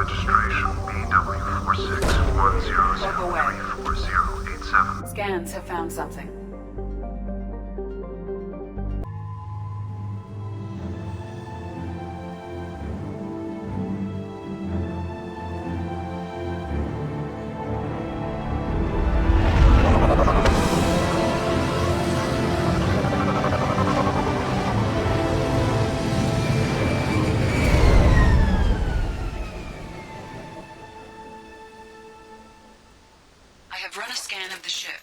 registration BW4610034087. Scans have found something. I have run a scan of the ship.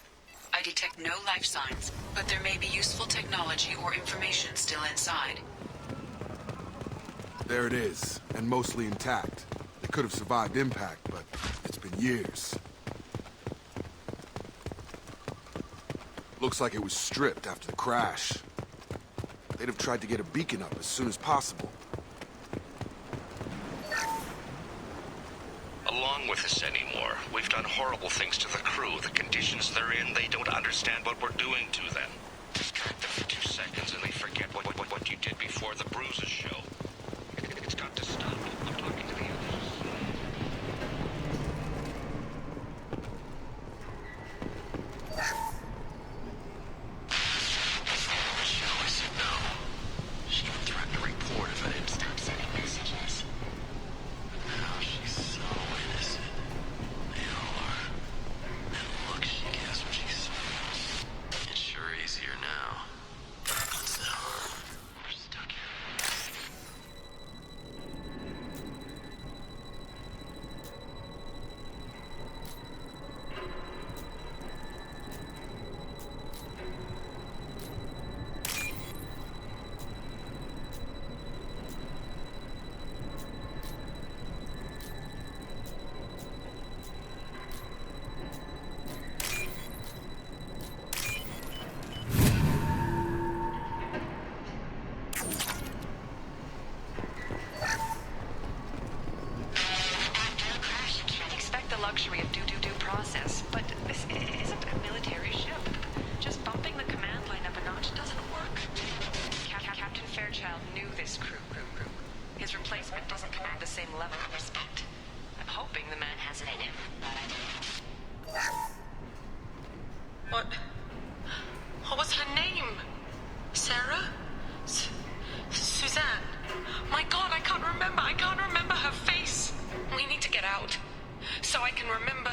I detect no life signs, but there may be useful technology or information still inside. There it is, and mostly intact. It could have survived impact, but it's been years. Looks like it was stripped after the crash. They'd have tried to get a beacon up as soon as possible. Along with us anymore. We've done horrible things to the crew. The conditions they're in, they don't understand what we're doing to them. Distract them for 2 seconds and they forget what you did before the bruises show. It's got to stop. I'm talking to the others. Show us no. She even threatened to report if I didn't stop sending messages. Now she's so innocent. They all are. That look she gives when she smiles. It's sure easier now. So, we're stuck here. After a crash, you can't expect the luxury of due process. But this isn't a military ship. Just bumping the command line up a notch doesn't work. Captain Fairchild knew this crew. His replacement doesn't command the same level of respect. I'm hoping the man has it in him. What was her name? Sarah? Suzanne? My God, I can't remember. I can't remember her face. We need to get out. So I can remember.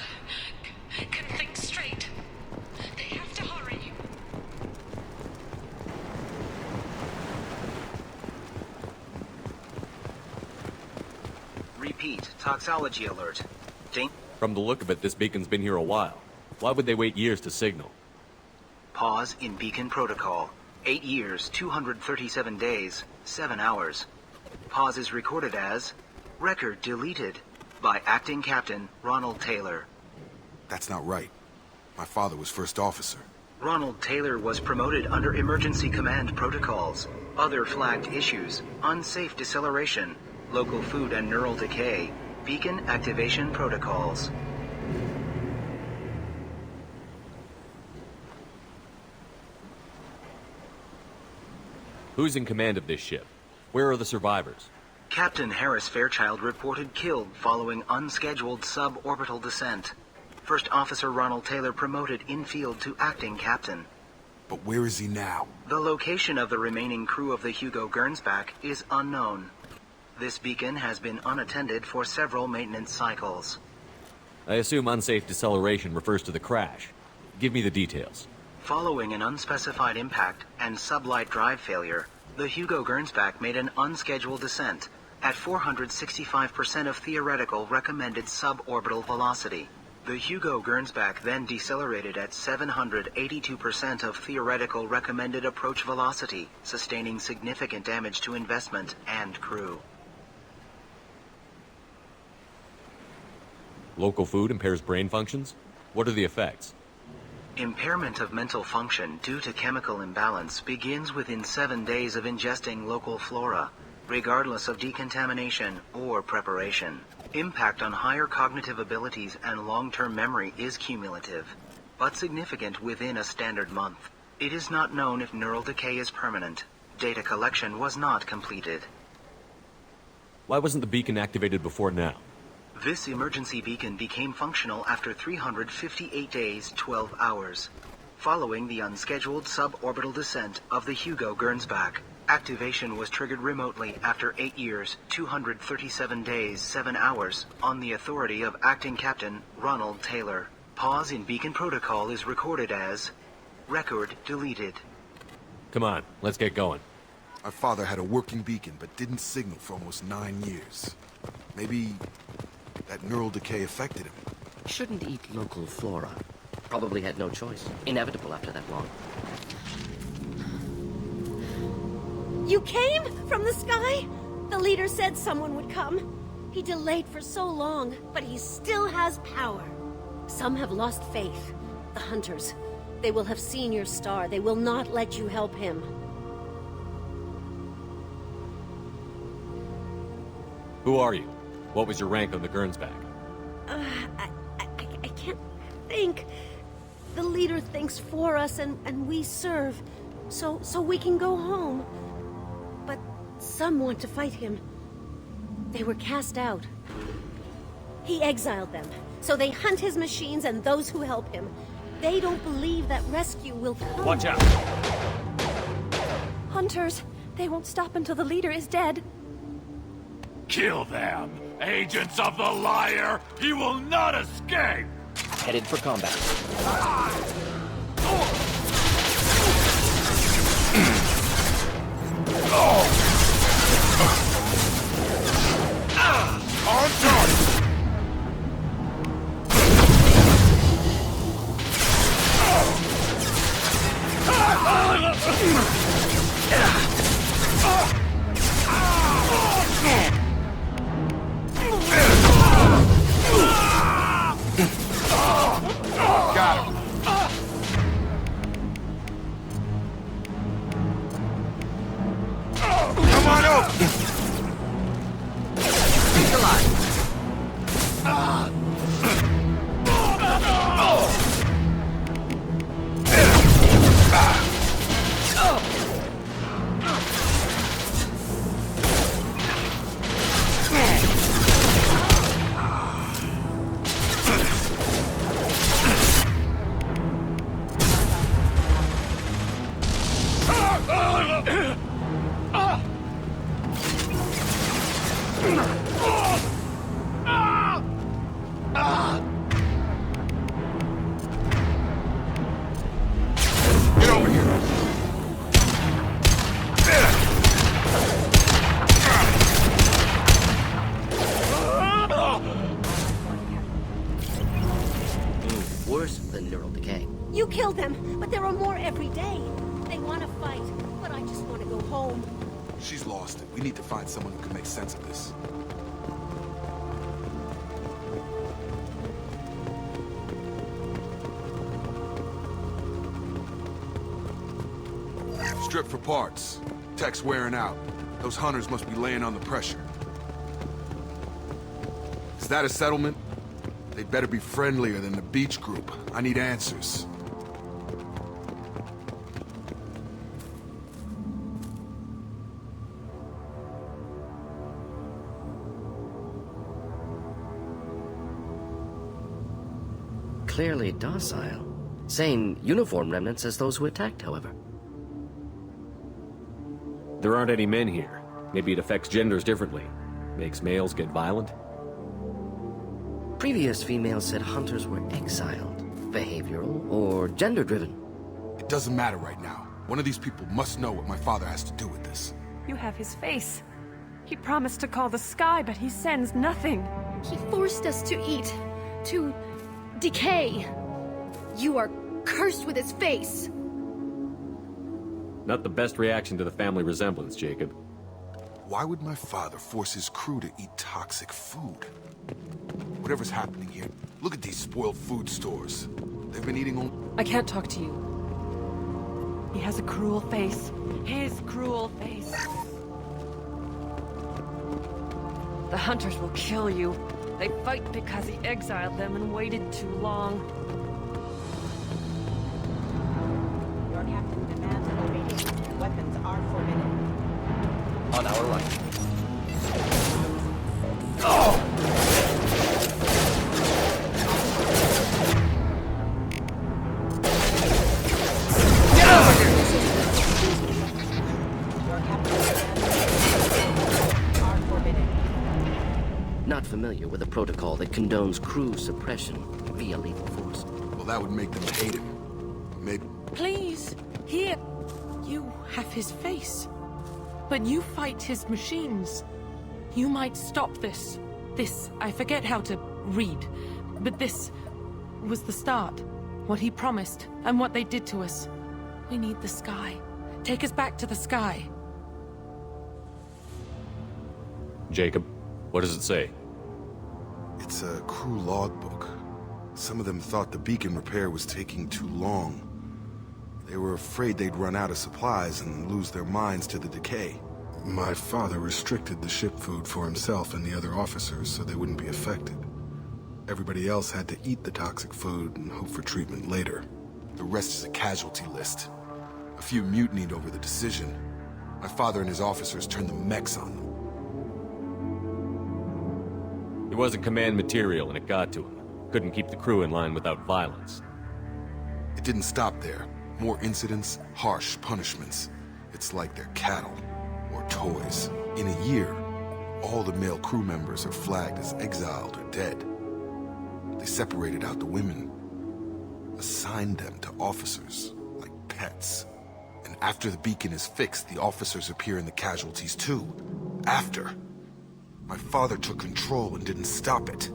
Can think straight. They have to hurry. Repeat, toxology alert. From the look of it, this beacon's been here a while. Why would they wait years to signal? Pause in beacon protocol. 8 years, 237 days, 7 hours. Pause is recorded as record deleted by Acting Captain Ronald Taylor. That's not right. My father was first officer. Ronald Taylor was promoted under emergency command protocols. Other flagged issues: unsafe deceleration, local food and neural decay, beacon activation protocols. Who's in command of this ship? Where are the survivors? Captain Harris Fairchild reported killed following unscheduled suborbital descent. First Officer Ronald Taylor promoted in-field to acting captain. But where is he now? The location of the remaining crew of the Hugo Gemsback is unknown. This beacon has been unattended for several maintenance cycles. I assume unsafe deceleration refers to the crash. Give me the details. Following an unspecified impact and sublight drive failure, the Hugo Gemsback made an unscheduled descent at 465% of theoretical recommended suborbital velocity. The Hugo Gemsback then decelerated at 782% of theoretical recommended approach velocity, sustaining significant damage to investment and crew. Local food impairs brain functions? What are the effects? Impairment of mental function due to chemical imbalance begins within 7 days of ingesting local flora, regardless of decontamination or preparation. Impact on higher cognitive abilities and long-term memory is cumulative, but significant within a standard month. It is not known if neural decay is permanent. Data collection was not completed. Why wasn't the beacon activated before now? This emergency beacon became functional after 358 days, 12 hours. Following the unscheduled suborbital descent of the Hugo Gemsback, activation was triggered remotely after 8 years, 237 days, 7 hours, on the authority of Acting Captain Ronald Taylor. Pause in beacon protocol is recorded as record deleted. Come on, let's get going. My father had a working beacon, but didn't signal for almost 9 years. Maybe that neural decay affected him. Shouldn't eat local flora. Probably had no choice. Inevitable after that long. You came? From the sky? The leader said someone would come. He delayed for so long, but he still has power. Some have lost faith. The hunters. They will have seen your star. They will not let you help him. Who are you? What was your rank on the Gemsback? I can't think. The leader thinks for us and we serve. So we can go home. But some want to fight him. They were cast out. He exiled them. So they hunt his machines and those who help him. They don't believe that rescue will come. Watch out! Hunters, they won't stop until the leader is dead. Kill them! Agents of the liar! He will not escape! Headed for combat. On target! Got him. Come on over. He's alive. Get over here. Worse than neural decay. You killed them, but there are more every day. They want to fight, but I just want to go home. She's lost it. We need to find someone who can make sense of this. Strip for parts. Tech's wearing out. Those hunters must be laying on the pressure. Is that a settlement? They'd better be friendlier than the beach group. I need answers. Clearly docile. Same uniform remnants as those who attacked, however. There aren't any men here. Maybe it affects genders differently. Makes males get violent? Previous females said hunters were exiled, behavioral, or gender-driven. It doesn't matter right now. One of these people must know what my father has to do with this. You have his face. He promised to call the sky, but he sends nothing. He forced us to eat, to decay. You are cursed with his face. Not the best reaction to the family resemblance, Jacob. Why would my father force his crew to eat toxic food? Whatever's happening here, look at these spoiled food stores. They've been eating on... I can't talk to you. He has a cruel face. His cruel face. The hunters will kill you. They fight because he exiled them and waited too long. Your captain demands an obedience. Weapons are forbidden. On our right. Oh! familiar with a protocol that condones crew suppression via lethal force. Well, that would make them hate him. Maybe... Please, here. You have his face. But you fight his machines. You might stop this. This, I forget how to read. But this was the start. What he promised, and what they did to us. We need the sky. Take us back to the sky. Jacob, what does it say? It's a crew logbook. Some of them thought the beacon repair was taking too long. They were afraid they'd run out of supplies and lose their minds to the decay. My father restricted the ship food for himself and the other officers so they wouldn't be affected. Everybody else had to eat the toxic food and hope for treatment later. The rest is a casualty list. A few mutinied over the decision. My father and his officers turned the mechs on them. He wasn't command material and it got to him. Couldn't keep the crew in line without violence. It didn't stop there. More incidents, harsh punishments. It's like they're cattle or toys. In a year, all the male crew members are flagged as exiled or dead. They separated out the women, assigned them to officers, like pets. And after the beacon is fixed, the officers appear in the casualties too. After. My father took control and didn't stop it.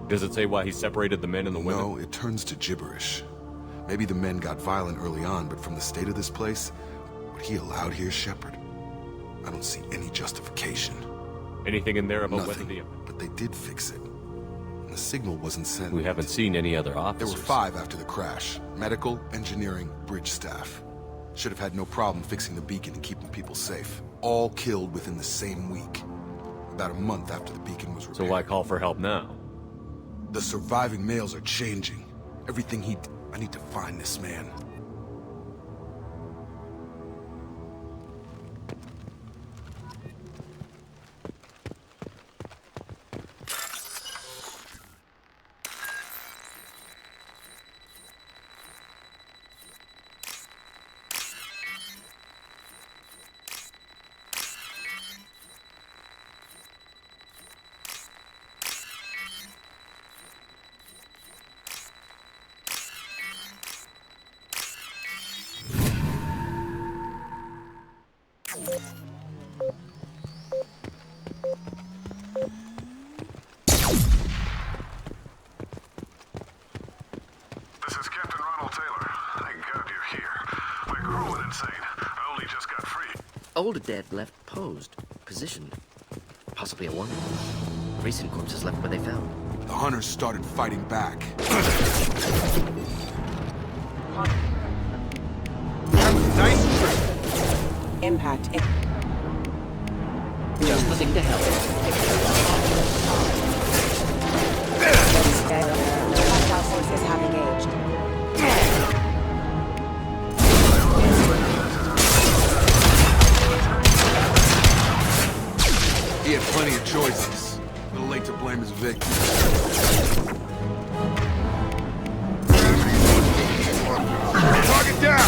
Does it say why he separated the men and the women? No, it turns to gibberish. Maybe the men got violent early on, but from the state of this place, what he allowed here, Shepard, I don't see any justification. Anything in there about whether Nothing, but they did fix it. And the signal wasn't sent. We haven't seen any other officers. There were 5 after the crash. Medical, engineering, bridge staff. Should have had no problem fixing the beacon and keeping people safe. All killed within the same week. About a month after the beacon was repaired. So why call for help now? The surviving males are changing. Everything I need to find this man. Old dead left posed, positioned. Possibly a woman. Recent corpses left where they fell. The hunters started fighting back. Nice trick. Impact. Just the thing to help. Hostile forces have engaged. He had plenty of choices. A little late to blame his victim. Target down!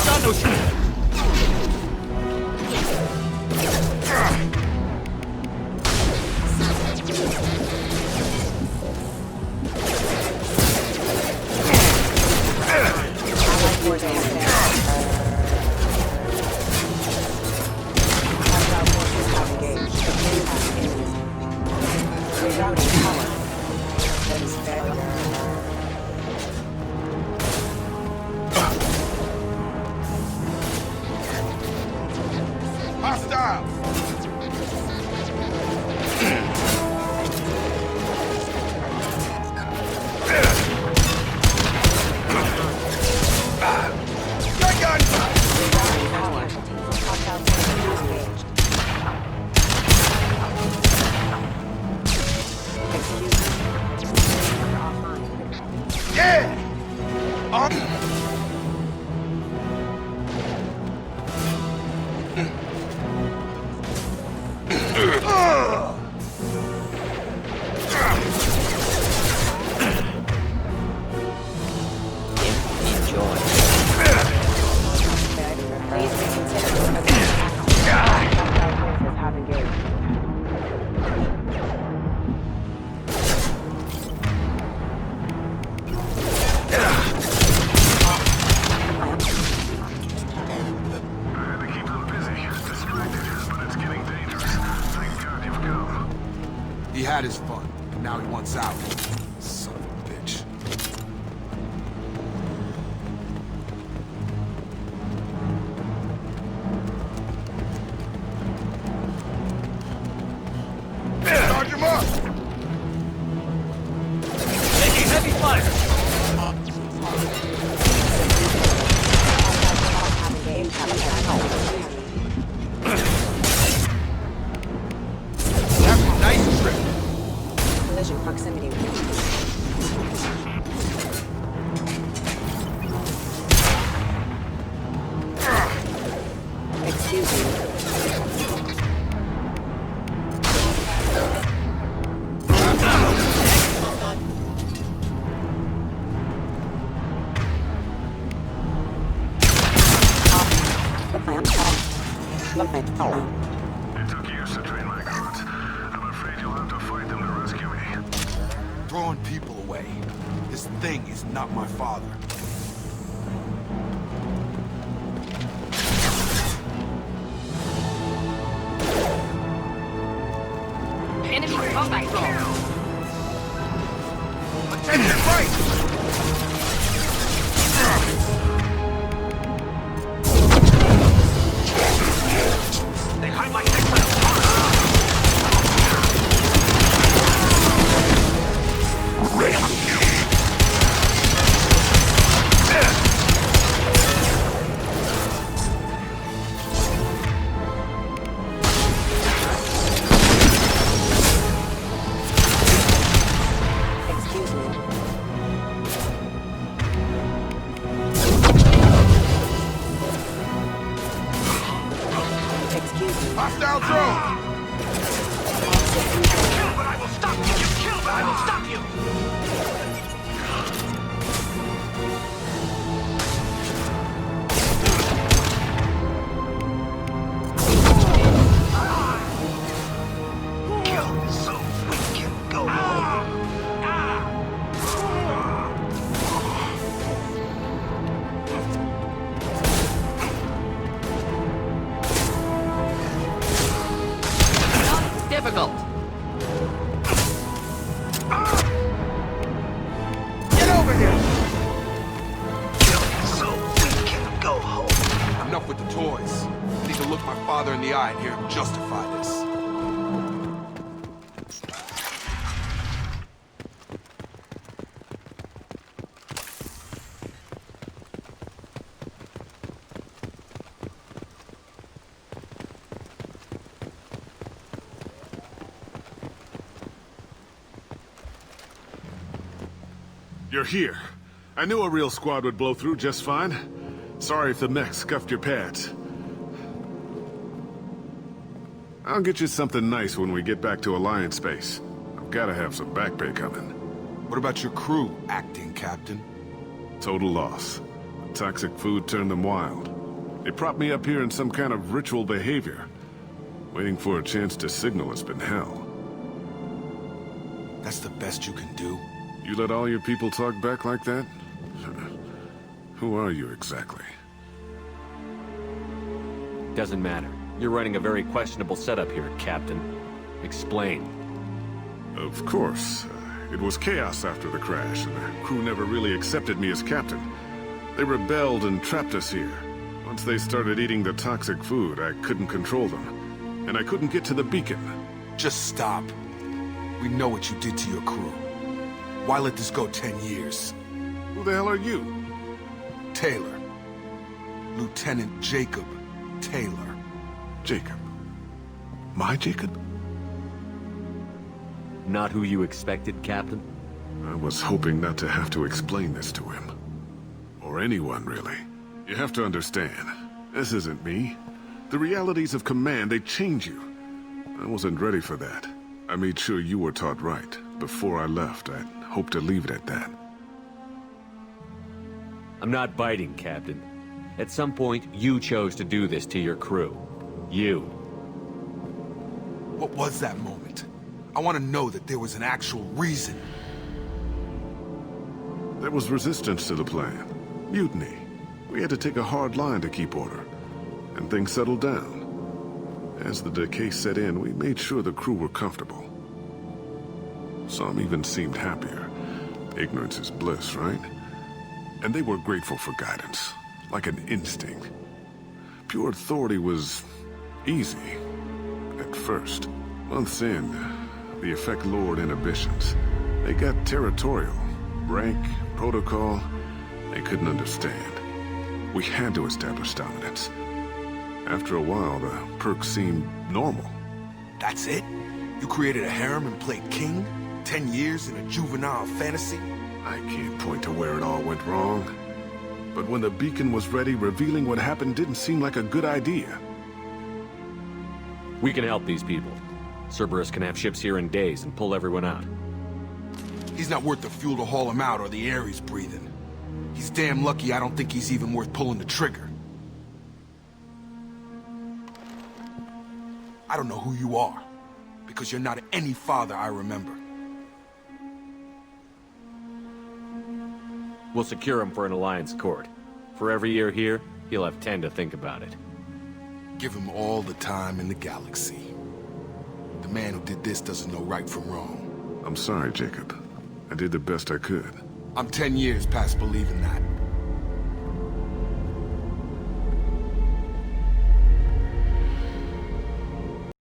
had his fun. Now he wants out. Son of a bitch. Charge him up! Taking heavy fire! Nice trip. Collision proximity. Excuse me. It took years to train my guards. I'm afraid you'll have to fight them to rescue me. Throwing people away. This thing is not my father. Enemy combat zone. Attention, right! They hide like exiles. Excuse me. Excuse me. Hostile drone! Kill, but I will stop you. You kill, but I will stop you. Kill so we can go home. Difficult. Get over here! Kill so we can go home. Enough with the toys. I need to look my father in the eye and hear him justify this. You're here. I knew a real squad would blow through just fine. Sorry if the mech scuffed your pads. I'll get you something nice when we get back to Alliance space. I've gotta have some back pay coming. What about your crew, acting captain? Total loss. The toxic food turned them wild. They propped me up here in some kind of ritual behavior. Waiting for a chance to signal has been hell. That's the best you can do? You let all your people talk back like that? Who are you exactly? Doesn't matter. You're running a very questionable setup here, Captain. Explain. Of course. It was chaos after the crash, and the crew never really accepted me as captain. They rebelled and trapped us here. Once they started eating the toxic food, I couldn't control them. And I couldn't get to the beacon. Just stop. We know what you did to your crew. Why let this go 10 years? Who the hell are you? Taylor. Lieutenant Jacob Taylor. Jacob. My Jacob? Not who you expected, Captain? I was hoping not to have to explain this to him. Or anyone, really. You have to understand, this isn't me. The realities of command, they change you. I wasn't ready for that. I made sure you were taught right. Before I left, I hoped to leave it at that. I'm not biting, Captain. At some point, you chose to do this to your crew. You. What was that moment? I want to know that there was an actual reason. There was resistance to the plan. Mutiny. We had to take a hard line to keep order. And things settled down. As the decay set in, we made sure the crew were comfortable. Some even seemed happier. Ignorance is bliss, right? And they were grateful for guidance, like an instinct. Pure authority was easy, at first. Months in, the effect lowered inhibitions. They got territorial. Rank, protocol, they couldn't understand. We had to establish dominance. After a while, the perks seemed normal. That's it? You created a harem and played king? 10 years in a juvenile fantasy? I can't point to where it all went wrong. But when the beacon was ready, revealing what happened didn't seem like a good idea. We can help these people. Cerberus can have ships here in days and pull everyone out. He's not worth the fuel to haul him out or the air he's breathing. He's damn lucky I don't think he's even worth pulling the trigger. I don't know who you are, because you're not any father I remember. We'll secure him for an alliance court. For every year here, he'll have 10 to think about it. Give him all the time in the galaxy. The man who did this doesn't know right from wrong. I'm sorry, Jacob. I did the best I could. I'm 10 years past believing that.